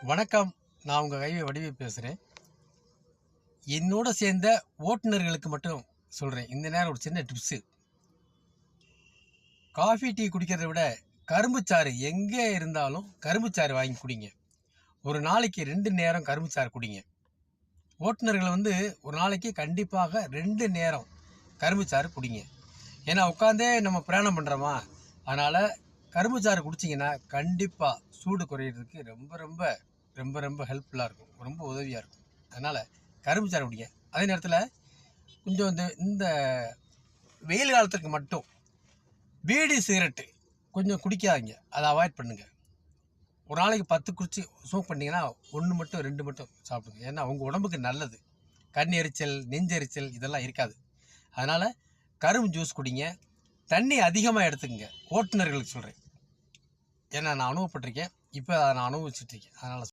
வணக்கம். நான் உங்கள் கைவி வடிவே பேசுகிறேன். என்னோட சேர்ந்த ஓட்டுநர்களுக்கு மட்டும் சொல்கிறேன். இந்த நேரம் ஒரு சின்ன டிப்ஸு. காஃபி டீ குடிக்கிறத விட கரும்புச்சாறு எங்கே இருந்தாலும் கரும்புச்சாறு வாங்கி குடிங்க. ஒரு நாளைக்கு 2 நேரம் கரும்புச்சாறு குடிங்க. ஓட்டுநர்கள் ஒரு நாளைக்கு கண்டிப்பாக 2 நேரம் கரும்புச்சாறு குடிங்க. ஏன்னா உட்காந்தே நம்ம பிரயாணம் பண்ணுறோமா, அதனால் கரும்புச்சாறு குடிச்சிங்கன்னா கண்டிப்பாக சூடு குறையிறதுக்கு ரொம்ப ரொம்ப ரொம்ப ரொம்ப ஹெல்ப்ஃபுல்லாக இருக்கும், ரொம்ப உதவியாக இருக்கும். அதனால் கரும்புச்சாறு குடிங்க. அதே நேரத்தில் கொஞ்சம் இந்த வெயில் காலத்துக்கு மட்டும் பீடி சிகரெட்டு கொஞ்சம் குடிக்காதீங்க, அதை அவாய்ட் பண்ணுங்கள். ஒரு நாளைக்கு 10 குடிச்சு ஸ்மோக் பண்ணிங்கன்னா 1 மட்டும் 2 மட்டும் சாப்பிடுங்க. ஏன்னா உங்கள் உடம்புக்கு நல்லது. கண் எரிச்சல், நெஞ்செரிச்சல் இதெல்லாம் இருக்காது. அதனால் கரும்பு ஜூஸ் குடிங்க. தண்ணி அதிகமாக எடுத்துக்கங்க. ஓட்டுநர்களுக்கு சொல்கிறேன், ஏன்னா நான் அனுபவப்பட்டிருக்கேன். இப்போ அதை நான் அனுபவிச்சுட்ருக்கேன். அதனால்